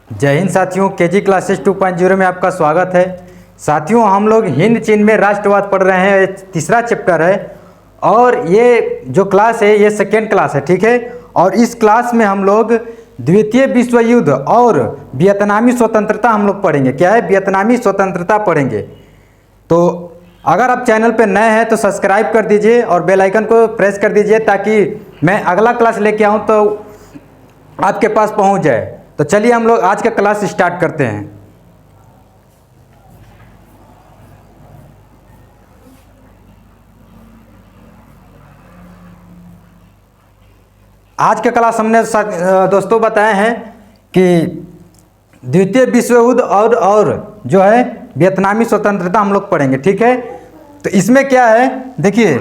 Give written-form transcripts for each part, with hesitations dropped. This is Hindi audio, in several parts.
जय हिंद साथियों, केजी क्लासेस 2.0 में आपका स्वागत है। साथियों, हम लोग हिंद चीन में राष्ट्रवाद पढ़ रहे हैं। तीसरा चैप्टर है और ये जो क्लास है ये सेकेंड क्लास है, ठीक है। और इस क्लास में हम लोग द्वितीय विश्व युद्ध और वियतनामी स्वतंत्रता हम लोग पढ़ेंगे। क्या है? वियतनामी स्वतंत्रता पढ़ेंगे। तो अगर आप चैनल पे नए हैं तो सब्सक्राइब कर दीजिए और बेल आइकन को प्रेस कर दीजिए ताकि मैं अगला क्लास लेके आऊँ तो आपके पास पहुँच जाए। तो चलिए हम लोग आज का क्लास स्टार्ट करते हैं। आज का क्लास हमने दोस्तों बताए हैं कि द्वितीय विश्व युद्ध और जो है वियतनामी स्वतंत्रता हम लोग पढ़ेंगे, ठीक है। तो इसमें क्या है, देखिए,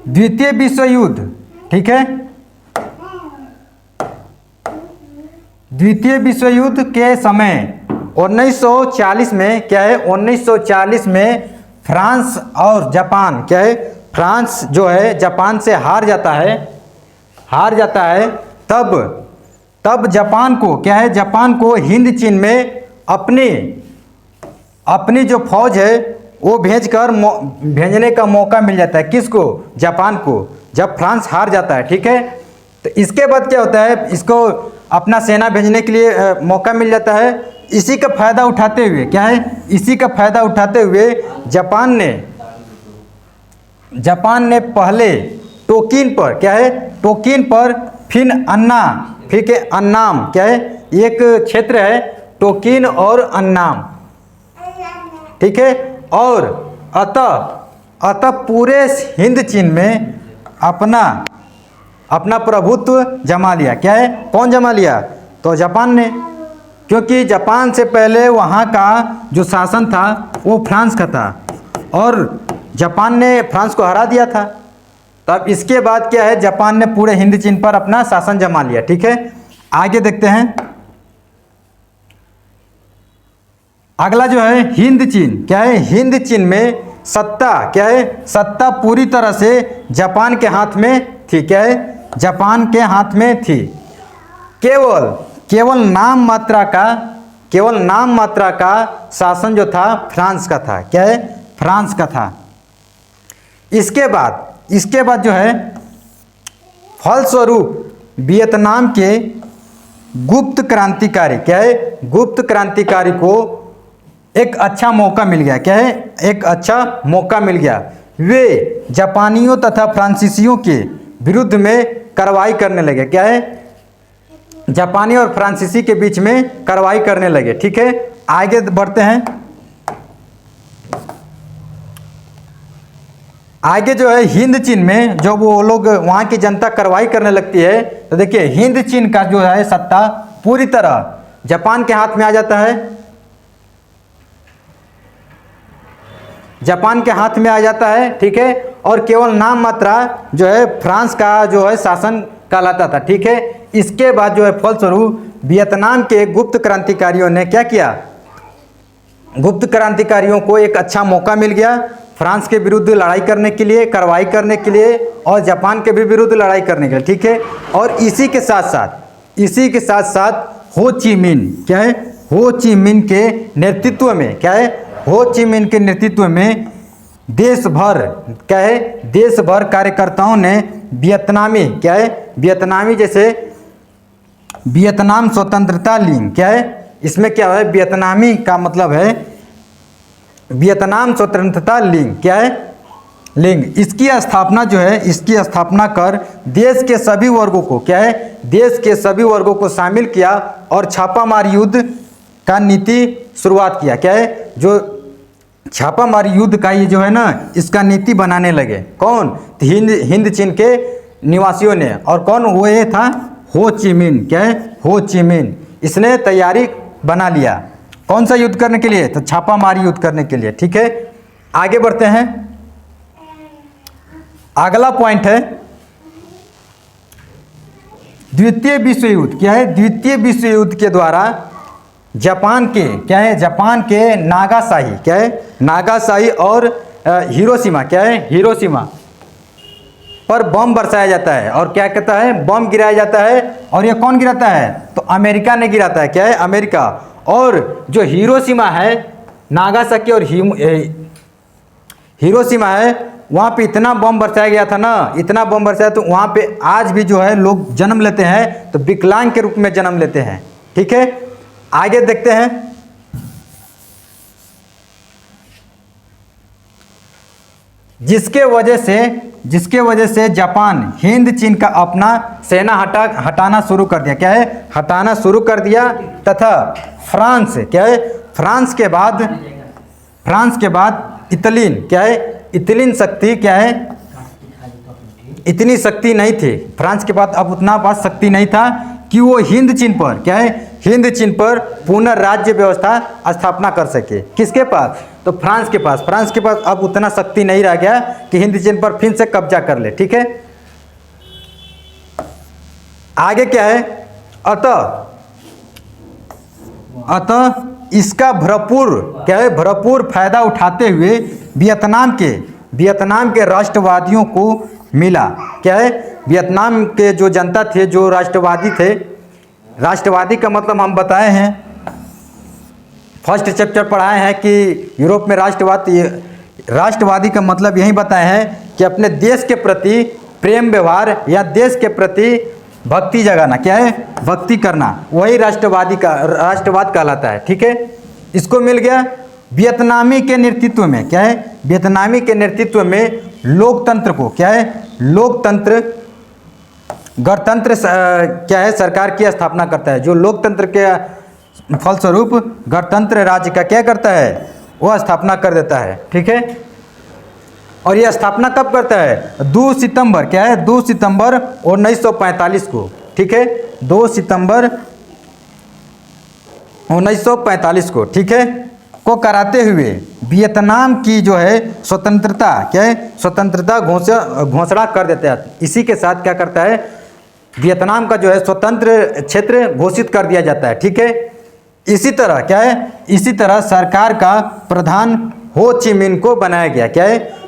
द्वितीय विश्व युद्ध, ठीक है। द्वितीय विश्व युद्ध के समय 1940 में क्या है, 1940 में फ्रांस और जापान क्या है, फ्रांस जो है जापान से हार जाता है। तब जापान को क्या है, जापान को हिंद चीन में अपनी जो फौज है वो भेजने का मौका मिल जाता है। किसको? जापान को, जब फ्रांस हार जाता है, ठीक है। तो इसके बाद क्या होता है, इसको अपना सेना भेजने के लिए मौका मिल जाता है। इसी का फायदा उठाते हुए क्या है, इसी का फायदा उठाते हुए जापान ने पहले टोकिन पर क्या है, टोकिन पर फिर के अन्नाम क्या है, एक क्षेत्र है टोकिन और अन्नाम, ठीक है। और अतः पूरे हिंद चीन में अपना प्रभुत्व जमा लिया। क्या है? कौन जमा लिया? तो जापान ने, क्योंकि जापान से पहले वहाँ का जो शासन था वो फ्रांस का था और जापान ने फ्रांस को हरा दिया था। तब इसके बाद क्या है, जापान ने पूरे हिंद चीन पर अपना शासन जमा लिया, ठीक है। आगे देखते हैं। अगला जो है हिंद चीन, क्या है, हिंद चीन में सत्ता क्या है, सत्ता पूरी तरह से जापान के हाथ में थी। क्या है? जापान के हाथ में थी। केवल नाम मात्रा का शासन जो था फ्रांस का था। क्या है? फ्रांस का था। इसके बाद जो है फलस्वरूप वियतनाम के गुप्त क्रांतिकारी क्या है, गुप्त क्रांतिकारी को एक अच्छा मौका मिल गया। क्या है? एक अच्छा मौका मिल गया। वे जापानियों तथा फ्रांसीसियों के विरुद्ध में कार्रवाई करने लगे। क्या है? जापानी और फ्रांसीसी के बीच में कार्रवाई करने लगे, ठीक है। आगे बढ़ते हैं। आगे जो है हिंद चीन में जब वो लोग वहाँ की जनता कार्रवाई करने लगती है तो देखिए हिंद चीन का जो है सत्ता पूरी तरह जापान के हाथ में आ जाता है। जापान के हाथ में आ जाता है, ठीक है। और केवल नाम मात्रा जो है फ्रांस का जो है शासन कहलाता था, ठीक है। इसके बाद जो है फलस्वरूप वियतनाम के गुप्त क्रांतिकारियों ने क्या किया, गुप्त क्रांतिकारियों को एक अच्छा मौका मिल गया फ्रांस के विरुद्ध लड़ाई करने के लिए, कार्रवाई करने के लिए और जापान के भी विरुद्ध लड़ाई करने के लिए, ठीक है। और इसी के साथ साथ हो ची मिन क्या है, हो ची मिन के नेतृत्व में क्या है, हो ची मिन के नेतृत्व में देश भर कार्यकर्ताओं ने वियतनामी क्या है, वियतनामी जैसे वियतनाम स्वतंत्रता लीग क्या है, इसमें क्या है, वियतनामी का मतलब है वियतनाम स्वतंत्रता लीग क्या है, लीग। इसकी स्थापना जो है, इसकी स्थापना कर देश के सभी वर्गों को क्या है, देश के सभी वर्गों को शामिल किया और छापामारी युद्ध का नीति शुरुआत किया। क्या है? जो छापामारी युद्ध का ये जो है ना, इसका नीति बनाने लगे। कौन? हिंद चीन के निवासियों ने। और कौन? वो ये था हो ची मिन। क्या है? हो ची मिन। इसने तैयारी बना लिया कौन सा युद्ध करने के लिए? तो छापामारी युद्ध करने के लिए, ठीक है। आगे बढ़ते हैं। अगला पॉइंट है द्वितीय विश्व युद्ध। क्या है? द्वितीय विश्व युद्ध के द्वारा जापान के क्या है, जापान के नागासाकी क्या है, नागासाकी और हिरोशिमा क्या है, पर बम बरसाया जाता है और क्या कहता है, बम गिराया जाता है। और ये कौन गिराता है, तो अमेरिका ने गिराता है, क्या है, अमेरिका। और जो हिरोशिमा है, नागासाकी और हिरोशिमा है, वहाँ पे इतना बम बरसाया गया था ना, इतना बम बरसाया, तो वहाँ पे आज भी जो है लोग जन्म लेते हैं तो विकलांग के रूप में जन्म लेते हैं। ठीक है, आगे देखते हैं। जिसके वजह से जापान हिंद चीन का अपना सेना हटाना शुरू कर दिया, क्या है, हटाना शुरू कर दिया। तथा फ्रांस, क्या है, फ्रांस के बाद इटली, क्या है, इटली शक्ति, क्या है, इतनी शक्ति नहीं थी फ्रांस के बाद, अब उतना पास शक्ति नहीं था कि वो हिंद चीन पर, क्या है, हिंद चीन पर पुनः राज्य व्यवस्था स्थापना कर सके। किसके पास, तो फ्रांस के पास। फ्रांस के पास अब उतना शक्ति नहीं रह गया कि हिंद चीन पर फिर से कब्जा कर ले। ठीक है, आगे क्या है, अतः इसका भरपूर, क्या है, भरपूर फायदा उठाते हुए वियतनाम के राष्ट्रवादियों को मिला। क्या है, वियतनाम के जो जनता थे, जो राष्ट्रवादी थे, राष्ट्रवादी का मतलब हम बताए हैं, फर्स्ट चैप्टर पढ़ाए हैं कि यूरोप में राष्ट्रवादी का मतलब यही बताए हैं कि अपने देश के प्रति प्रेम व्यवहार या देश के प्रति भक्ति जगाना, क्या है, भक्ति करना, वही राष्ट्रवाद कहलाता है। ठीक है, इसको मिल गया। वियतनामी के नेतृत्व में, क्या है, वियतनामी के नेतृत्व में लोकतंत्र को, क्या है, गणतंत्र क्या है, सरकार की स्थापना करता है। जो लोकतंत्र के फलस्वरूप गणतंत्र राज्य का क्या करता है, वह स्थापना कर देता है। ठीक है, और यह स्थापना कब करता है, 2 सितंबर, क्या है, 2 सितंबर 1945 को। ठीक है, 2 सितंबर 1945 को, ठीक है, को कराते हुए वियतनाम की जो है स्वतंत्रता, क्या है, स्वतंत्रता घोषणा कर देता है। इसी के साथ क्या करता है, वियतनाम का जो है स्वतंत्र क्षेत्र घोषित कर दिया जाता है। ठीक है, इसी तरह, क्या है, इसी तरह सरकार का प्रधान हो ची मिन को बनाया गया। क्या है,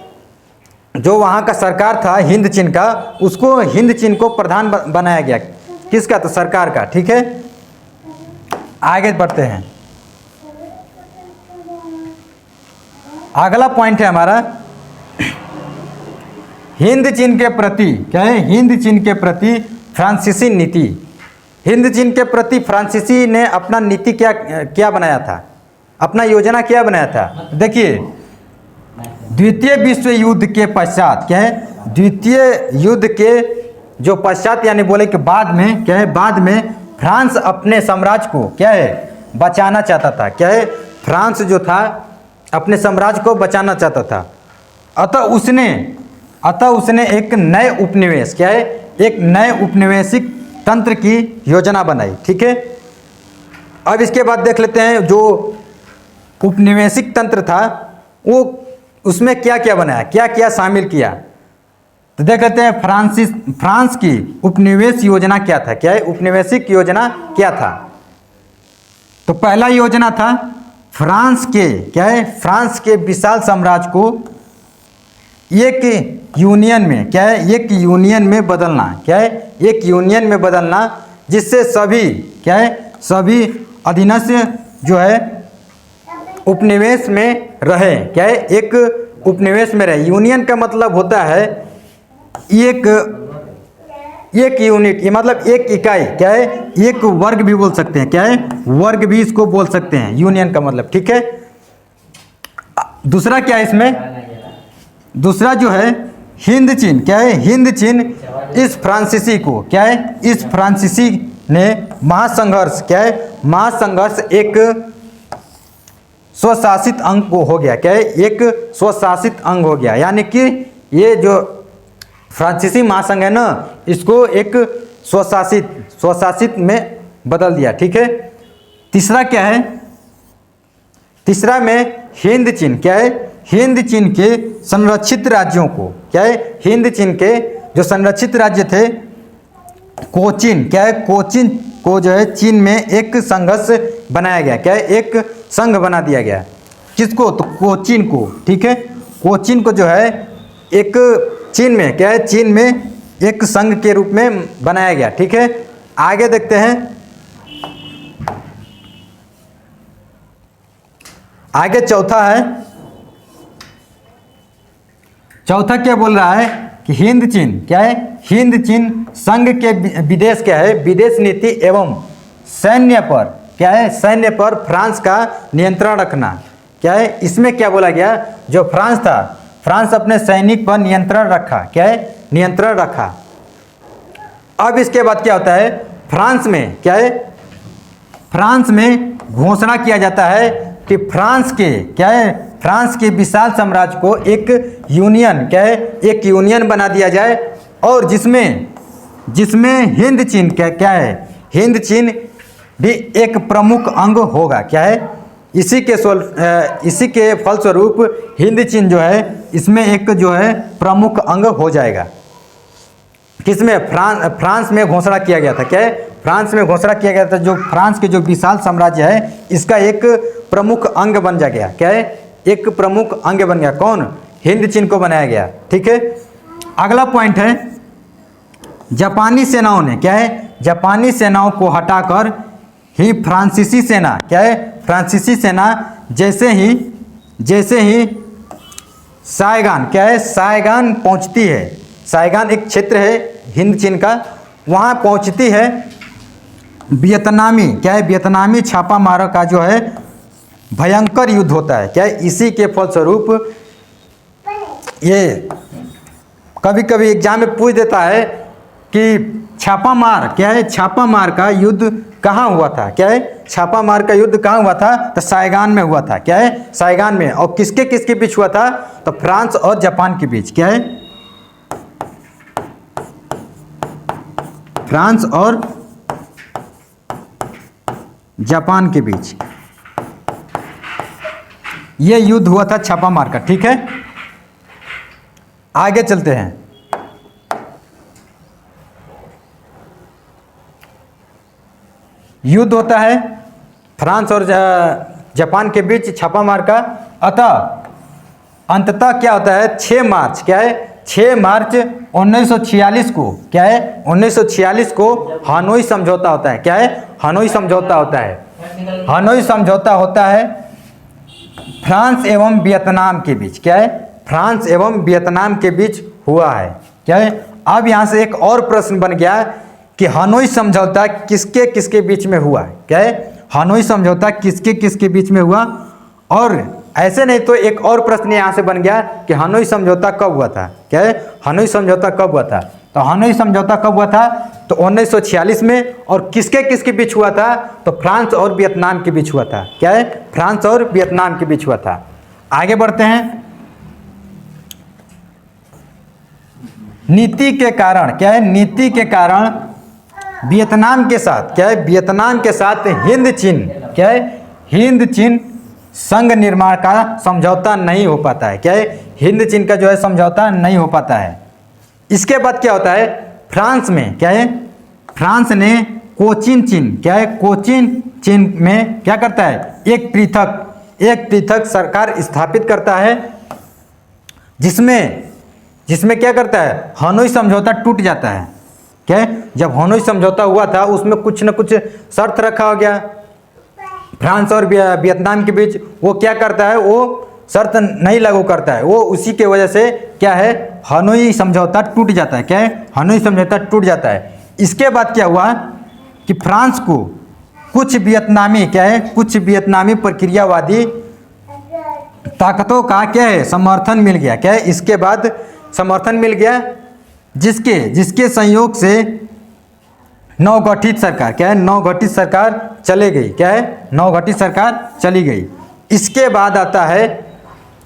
जो वहाँ का सरकार था हिंद चीन का, उसको हिंद चीन को प्रधान बनाया गया। किसका, तो सरकार का। ठीक है, आगे बढ़ते हैं। अगला पॉइंट है हमारा हिंद चीन के प्रति, क्या है, हिंद चीन के प्रति फ्रांसीसी नीति। हिंद चीन के प्रति फ्रांसीसी ने अपना नीति क्या बनाया था, अपना योजना क्या बनाया था। देखिए, द्वितीय विश्व युद्ध के पश्चात, क्या है, द्वितीय युद्ध के जो पश्चात यानी बोले कि बाद में, क्या है, बाद में फ्रांस अपने साम्राज्य को, क्या है, बचाना चाहता था। क्या है, फ्रांस जो था अपने साम्राज्य को बचाना चाहता था। अतः उसने एक नए उपनिवेश, क्या है, एक नए उपनिवेशिक तंत्र की योजना बनाई। ठीक है, अब इसके बाद देख लेते हैं जो उपनिवेशिक तंत्र था वो उसमें क्या क्या बनाया, क्या क्या शामिल किया। तो देख लेते हैं फ्रांस की उपनिवेश योजना क्या था, क्या है, उपनिवेशिक योजना क्या था। तो पहला योजना था फ्रांस के, क्या है, फ्रांस के विशाल साम्राज्य को एक यूनियन में, क्या है, एक यूनियन में बदलना। क्या है, एक यूनियन में बदलना जिससे सभी, क्या है, सभी अधीनस्थ जो है उपनिवेश में रहे। क्या है, एक उपनिवेश में रहे। यूनियन का मतलब होता है एक यूनिट, ये मतलब एक इकाई, क्या है, एक वर्ग भी बोल सकते हैं। क्या है, वर्ग भी इसको बोल सकते हैं यूनियन का मतलब। ठीक है, दूसरा क्या है इसमें, दूसरा जो है हिंद चीन, क्या है, हिंद चीन इस फ्रांसीसी को, क्या है, इस फ्रांसीसी ने महासंघर्ष, क्या है, महासंघर्ष एक स्वशासित अंग को हो गया। क्या है, एक स्वशासित अंग हो गया, यानी कि ये जो फ्रांसीसी महासंघ है ना, इसको एक स्वशासित में बदल दिया। ठीक है, तीसरा क्या है, तीसरा में हिंद चीन, क्या है, हिंद चीन के संरक्षित राज्यों को, क्या है, हिंद चीन के जो संरक्षित राज्य थे कोचिन, क्या है, कोचिन को जो है चीन में एक संघर्ष बनाया गया। क्या है, एक संघ बना दिया गया। किसको, तो कोचिन को। ठीक है, कोचिन को जो है एक चीन में क्या है, चीन में एक संघ के रूप में बनाया गया। ठीक है, आगे देखते हैं। आगे चौथा है, चौथा क्या बोल रहा है कि हिंद चीन क्या है, हिंद चीन संघ के विदेश क्या है, विदेश नीति एवं सैन्य पर क्या है, सैन्य पर फ्रांस का नियंत्रण रखना। क्या है, इसमें क्या बोला गया, जो फ्रांस था, फ्रांस अपने सैनिक पर नियंत्रण रखा। क्या है, नियंत्रण रखा। अब इसके बाद क्या होता है, फ्रांस में क्या है, फ्रांस में घोषणा किया जाता है कि फ्रांस के क्या है, फ्रांस के विशाल साम्राज्य को एक यूनियन क्या है, एक यूनियन बना दिया जाए और जिसमें हिंद चीन क्या है, हिंद चीन भी एक प्रमुख अंग होगा। क्या है, इसी के फलस्वरूप हिंद चीन जो है इसमें एक जो है प्रमुख अंग हो जाएगा। किसमें, फ्रांस में घोषणा किया गया था। क्या है, फ्रांस में घोषणा किया गया था, जो फ्रांस के जो विशाल साम्राज्य है इसका एक प्रमुख अंग बन जा गया। क्या है, एक प्रमुख अंग बन गया। कौन, हिंद चीन को बनाया गया। ठीक है, अगला पॉइंट है, जापानी सेनाओं ने क्या है, जापानी सेनाओं को हटाकर ही फ्रांसीसी सेना क्या है, फ्रांसीसी सेना जैसे ही साइगान क्या है, साइगान पहुंचती है, साइगान एक क्षेत्र है हिंद चीन का, वहाँ पहुंचती है, वियतनामी क्या है, वियतनामी छापा मार का जो है भयंकर युद्ध होता है। क्या है, इसी के फलस्वरूप ये कभी कभी एग्जाम में पूछ देता है कि छापा मार क्या है, छापा मार का युद्ध कहाँ हुआ था। क्या है, छापा मार का युद्ध कहाँ हुआ था, तो साइगान में हुआ था। क्या है, साइगान में। और किसके किसके बीच हुआ था, तो फ्रांस और जापान के बीच। क्या है, फ्रांस और जापान के बीच ये युद्ध हुआ था छापा मार का। ठीक है, आगे चलते हैं। युद्ध होता है फ्रांस और जापान के बीच छापा मार का। अतः अंततः क्या होता है, 6 मार्च क्या है, 6 मार्च 1946 को क्या है, 1946 को हनोई समझौता होता है। क्या है, हनोई समझौता होता है। हनोई समझौता होता है फ्रांस एवं वियतनाम के बीच। क्या है, फ्रांस एवं वियतनाम के बीच हुआ है। क्या है, अब यहाँ से एक और प्रश्न बन गया कि हनोई समझौता किसके किसके बीच में हुआ है। क्या है, हनोई समझौता किसके किसके बीच में हुआ। और ऐसे नहीं तो एक और प्रश्न यहाँ से बन गया कि हनोई समझौता कब हुआ था। क्या है, हनोई समझौता कब हुआ था, तो हनोई समझौता कब हुआ था, तो 1946 में। और किसके किसके बीच हुआ था, तो फ्रांस और वियतनाम के बीच हुआ था। क्या है, फ्रांस और वियतनाम के बीच हुआ था। आगे बढ़ते हैं। नीति के कारण क्या है, नीति के कारण वियतनाम के साथ क्या है, वियतनाम के साथ हिंद चीन क्या है, हिंद चीन संघ निर्माण का समझौता नहीं हो पाता है। क्या है, हिंद चीन का जो है समझौता नहीं हो पाता है। इसके बाद क्या होता है, फ्रांस में क्या है, फ्रांस ने कोचिन चीन क्या है, कोचिन चीन में क्या करता है, एक पृथक सरकार स्थापित करता है, जिसमें क्या करता है, हनोई समझौता टूट जाता है। क्या है, जब हनोई समझौता हुआ था उसमें कुछ न कुछ शर्त रखा हो गया फ्रांस और वियतनाम के बीच। वो क्या करता है, वो शर्त नहीं लागू करता है, वो उसी के वजह से क्या है, हनोई समझौता टूट जाता है। क्या है, हनोई समझौता टूट जाता है। इसके बाद क्या हुआ कि फ्रांस को कुछ वियतनामी क्या है, कुछ वियतनामी प्रक्रियावादी ताकतों का क्या है, समर्थन मिल गया। क्या है, इसके बाद समर्थन मिल गया, जिसके संयोग से नवगठित सरकार क्या है, नवगठित सरकार चले गई। क्या है, नवगठित सरकार चली गई। इसके बाद आता है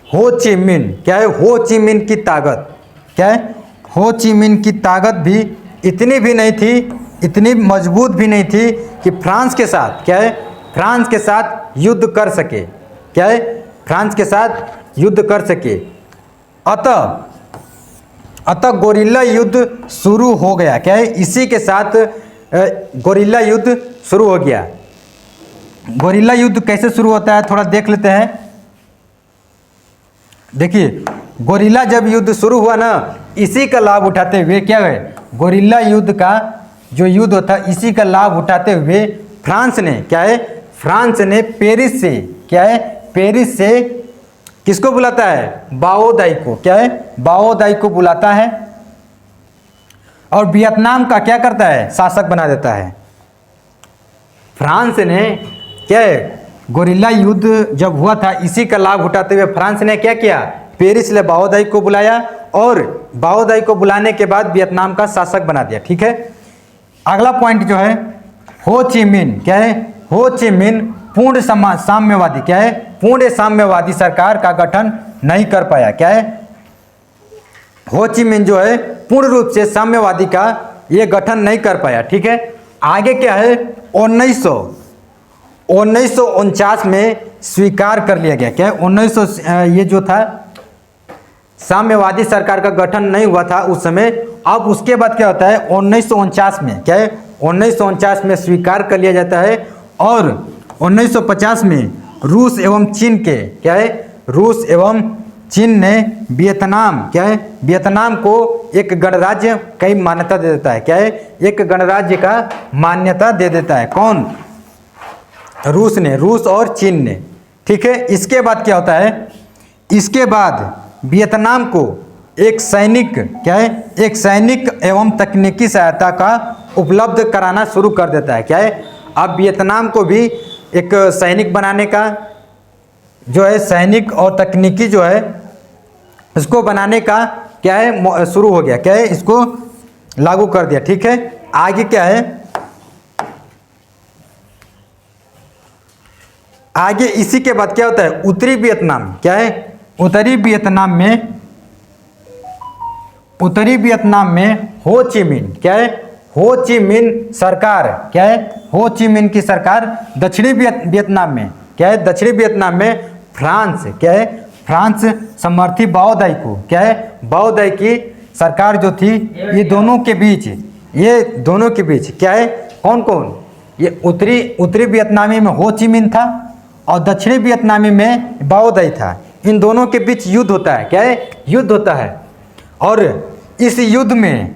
हो ची मिन। क्या है, हो ची मिन की ताकत। क्या है, हो ची मिन की ताकत भी इतनी भी नहीं थी, इतनी मजबूत भी नहीं थी कि फ्रांस के साथ क्या है, फ्रांस के साथ युद्ध कर सके। क्या है, फ्रांस के साथ युद्ध कर सके। अतः गोरिल्ला युद्ध शुरू हो गया। क्या है, इसी के साथ गोरिल्ला युद्ध शुरू हो गया। गोरिल्ला युद्ध कैसे शुरू होता है थोड़ा देख लेते हैं। देखिए, गोरिल्ला जब युद्ध शुरू हुआ ना, इसी का लाभ उठाते हुए क्या है, गोरिल्ला युद्ध का जो युद्ध होता है इसी का लाभ उठाते हुए फ्रांस ने क्या है, फ्रांस ने पेरिस से क्या है, पेरिस से किसको बुलाता है, बाओ दाई को, क्या है, बाओ दाई को बुलाता है और वियतनाम का क्या करता है, शासक बना देता है। फ्रांस ने क्या है, गोरिल्ला युद्ध जब हुआ था इसी का लाभ उठाते हुए फ्रांस ने क्या किया, पेरिस ले बाओ दाई को बुलाया और बाओ दाई को बुलाने के बाद वियतनाम का शासक बना दिया। ठीक है, अगला पॉइंट जो है हो ची मिन, क्या है, हो ची मिन पूर्ण साम्यवादी, क्या है, पूर्ण साम्यवादी सरकार का गठन नहीं कर पाया। क्या है, हो ची मिन जो है पूर्ण रूप से साम्यवादी का ये गठन नहीं कर पाया। ठीक है, आगे क्या है, 1949 में स्वीकार कर लिया गया। क्या है, 1900 ये जो था साम्यवादी सरकार का गठन नहीं हुआ था उस समय। अब उसके बाद क्या होता है, 1949 में क्या है, 1949 में स्वीकार कर लिया जाता है और 1950 में रूस एवं चीन के, क्या है, रूस एवं चीन ने वियतनाम, क्या है, वियतनाम को एक गणराज्य की मान्यता दे देता है। क्या है, एक गणराज्य का मान्यता दे देता है। कौन, रूस ने, रूस और चीन ने। ठीक है, इसके बाद क्या होता है, इसके बाद वियतनाम को एक सैनिक, क्या है, एक सैनिक एवं तकनीकी सहायता का उपलब्ध कराना शुरू कर देता है। क्या है, अब वियतनाम को भी एक सैनिक बनाने का जो है, सैनिक और तकनीकी जो है इसको बनाने का क्या है, शुरू हो गया। क्या है, इसको लागू कर दिया। ठीक है, आगे क्या है, आगे इसी के बाद क्या होता है, उत्तरी वियतनाम, क्या है, उत्तरी वियतनाम में हो ची मिन, क्या है, हो ची मिन सरकार, क्या है, हो ची मिन की सरकार दक्षिणी वियतनाम में, क्या है, दक्षिणी वियतनाम में फ्रांस, क्या है, फ्रांस समर्थी बाओ दाई को, क्या है, बाओ दाई की सरकार जो थी ये दोनों के बीच, ये दोनों के बीच क्या है, कौन कौन, ये उत्तरी वियतनामी में हो ची मिन था और दक्षिणी वियतनामी में बाओ दाई था। इन दोनों के बीच युद्ध होता है। क्या है, युद्ध होता है और इस युद्ध में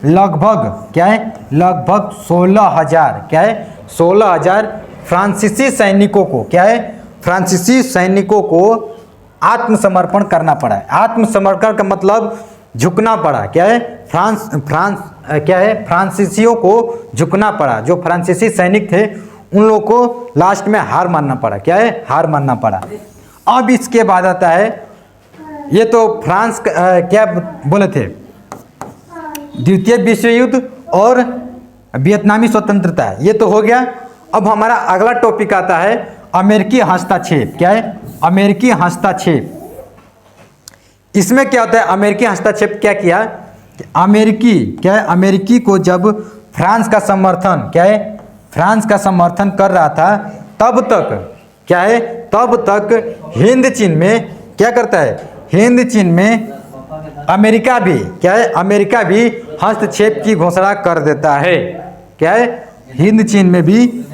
लगभग, क्या है, लगभग 16,000, क्या है, 16,000 फ्रांसीसी सैनिकों को, क्या है, फ्रांसीसी सैनिकों को आत्मसमर्पण करना पड़ा है। आत्मसमर्पण का मतलब झुकना पड़ा। क्या है, क्या है, फ्रांसीसियों को झुकना पड़ा। जो फ्रांसीसी सैनिक थे उन लोगों को लास्ट में हार मानना पड़ा। क्या है, हार मानना पड़ा। अब इसके बाद आता है, ये तो फ्रांस क्या बोले थे, द्वितीय विश्व युद्ध और वियतनामी स्वतंत्रता, ये तो हो गया। अब हमारा अगला टॉपिक आता है अमेरिकी हस्तक्षेप। क्या है, अमेरिकी हस्तक्षेप। इसमें क्या होता है, अमेरिकी हस्तक्षेप क्या किया, अमेरिकी, क्या है, अमेरिकी को जब फ्रांस का समर्थन, क्या है, फ्रांस का समर्थन कर रहा था तब तक, क्या है, तब तक हिंद चीन में क्या करता है, हिंद चीन में अमेरिका भी, क्या है, अमेरिका भी हस्तक्षेप की घोषणा कर देता है। क्या है, हिंद चीन में भी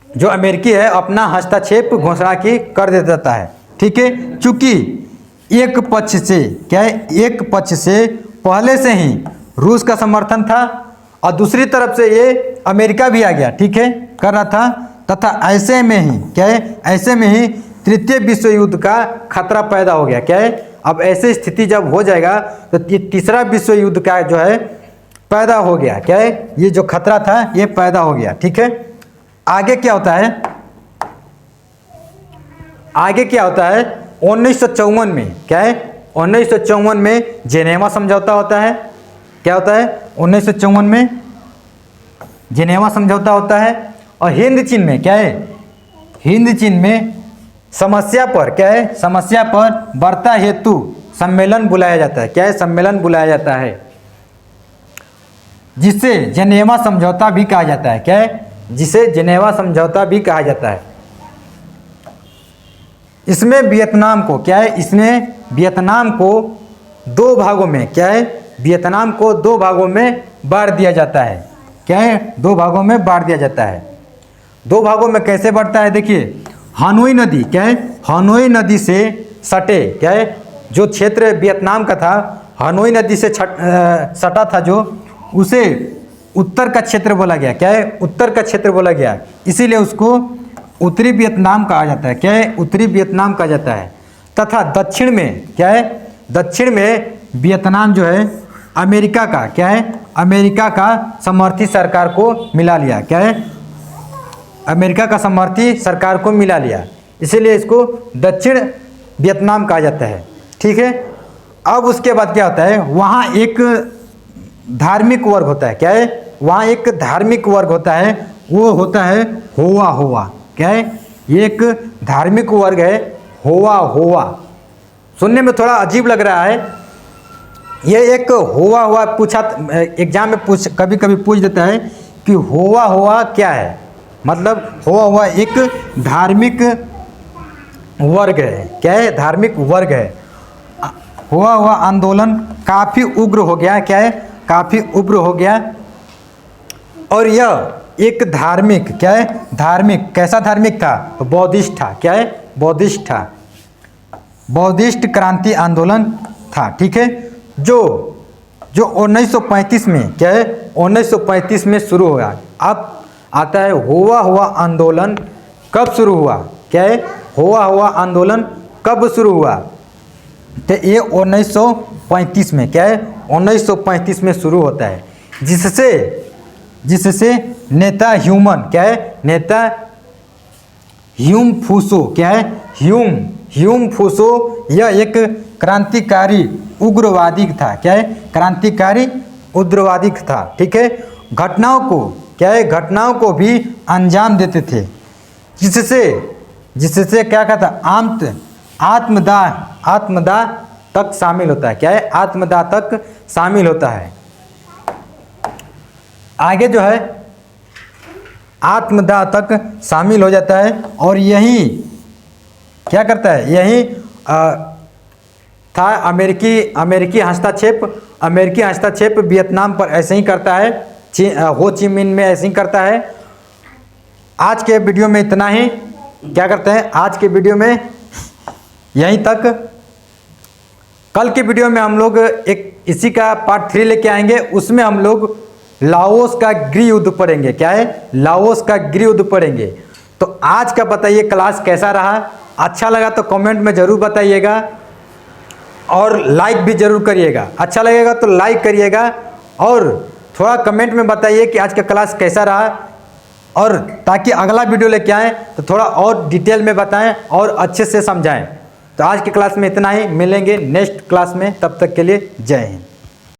जो अमेरिकी है अपना हस्तक्षेप घोषणा की कर देता है। ठीक है, चूंकि एक पक्ष से, क्या है, एक पक्ष से पहले से ही रूस का समर्थन था और दूसरी तरफ से ये अमेरिका भी आ गया। ठीक है, कर रहा था, तथा ऐसे में ही, क्या है, ऐसे में ही तृतीय विश्व युद्ध का खतरा पैदा हो गया। क्या है, अब ऐसी स्थिति जब हो जाएगा तो तीसरा विश्व युद्ध का जो है पैदा हो गया। क्या है, ये जो खतरा था ये पैदा हो गया। ठीक है, आगे क्या होता है, आगे क्या होता है, 1954 में, क्या है, 1954 में जेनेवा समझौता होता है। क्या होता है, 1954 में जेनेवा समझौता होता है और हिंद चीन में, क्या है, हिंद चीन में समस्या पर, क्या है, समस्या पर वार्ता हेतु सम्मेलन बुलाया जाता है। क्या है, सम्मेलन बुलाया जाता है जिसे जेनेवा समझौता भी कहा जाता है। क्या है, जिसे जेनेवा समझौता भी कहा जाता है। इसमें वियतनाम को, क्या है, इसमें वियतनाम को दो भागों में, क्या है, वियतनाम को दो भागों में बांट दिया जाता है। क्या है, दो भागों में बांट दिया जाता है। दो भागों में कैसे बढ़ता है, देखिए, हानोई नदी, क्या है, हानोई नदी से सटे, क्या है, जो क्षेत्र वियतनाम का था, हनोई नदी से सटा था जो, उसे उत्तर का क्षेत्र बोला गया। क्या है? उत्तर का क्षेत्र बोला गया, इसीलिए उसको उत्तरी वियतनाम कहा जाता है। क्या है? उत्तरी वियतनाम कहा जाता है। तथा दक्षिण में क्या है? दक्षिण में वियतनाम जो है अमेरिका का, क्या है? अमेरिका का समर्थी सरकार को मिला लिया। क्या है? अमेरिका का समर्थी सरकार को मिला लिया, इसीलिए इसको दक्षिण वियतनाम कहा जाता है। ठीक है। अब उसके बाद क्या होता है, वहाँ एक धार्मिक वर्ग होता है। क्या है? वहाँ एक धार्मिक वर्ग होता है, वो होता है होवा होवा। क्या है? ये एक धार्मिक वर्ग है, होवा होवा। सुनने में थोड़ा अजीब लग रहा है। ये एक होवा हुआ पूछा, एग्जाम में कभी कभी पूछ देता है कि होवा होवा क्या है। मतलब होवा हुआ एक धार्मिक वर्ग है। क्या है? धार्मिक वर्ग है। हुआ हुआ आंदोलन काफ़ी उग्र हो गया। क्या है? काफ़ी उग्र हो गया। और यह एक धार्मिक, क्या है? धार्मिक, कैसा धार्मिक था? तो बौद्धिस्ट था। क्या है? बौद्धिस्ट था। बौद्धिस्ट क्रांति आंदोलन था। ठीक है। जो 1935 में, क्या है? 1935 में शुरू हुआ। अब आता है हुआ हुआ आंदोलन कब शुरू हुआ? क्या है? हुआ हुआ आंदोलन कब शुरू हुआ? तो ये 1935 में, क्या है? 1935 में शुरू होता है, जिससे नेता ह्यूमन, क्या है? नेता ह्यूम फूसो, क्या है? ह्यूम फूसो, यह एक क्रांतिकारी उग्रवादी था। क्या है? क्रांतिकारी उग्रवादी था। ठीक है। घटनाओं को, क्या है? घटनाओं को भी अंजाम देते थे, जिससे क्या कहता? आत्मदाह तक शामिल होता है। क्या है? आत्मदाह तक शामिल होता है। आगे जो है आत्मदाह तक शामिल हो जाता है। और यही क्या करता है? यही था अमेरिकी हस्तक्षेप वियतनाम पर ऐसे ही करता है। हो ची मिन्ह में ऐसे ही करता है। आज के वीडियो में इतना ही। क्या करते हैं? आज के वीडियो में यहीं तक। कल के वीडियो में हम लोग एक इसी का पार्ट 3 लेके आएंगे। उसमें हम लोग लाओस का गृह युद्ध पढ़ेंगे। क्या है? लाओस का गृह युद्ध पढ़ेंगे। तो आज का बताइए क्लास कैसा रहा? अच्छा लगा तो कमेंट में ज़रूर बताइएगा और लाइक भी ज़रूर करिएगा। अच्छा लगेगा तो लाइक करिएगा और थोड़ा कमेंट में बताइए कि आज का क्लास कैसा रहा, और ताकि अगला वीडियो लेके आएँ तो थोड़ा और डिटेल में बताएं और अच्छे से समझाएं। तो आज की क्लास में इतना ही। मिलेंगे नेक्स्ट क्लास में, तब तक के लिए जय हिंद।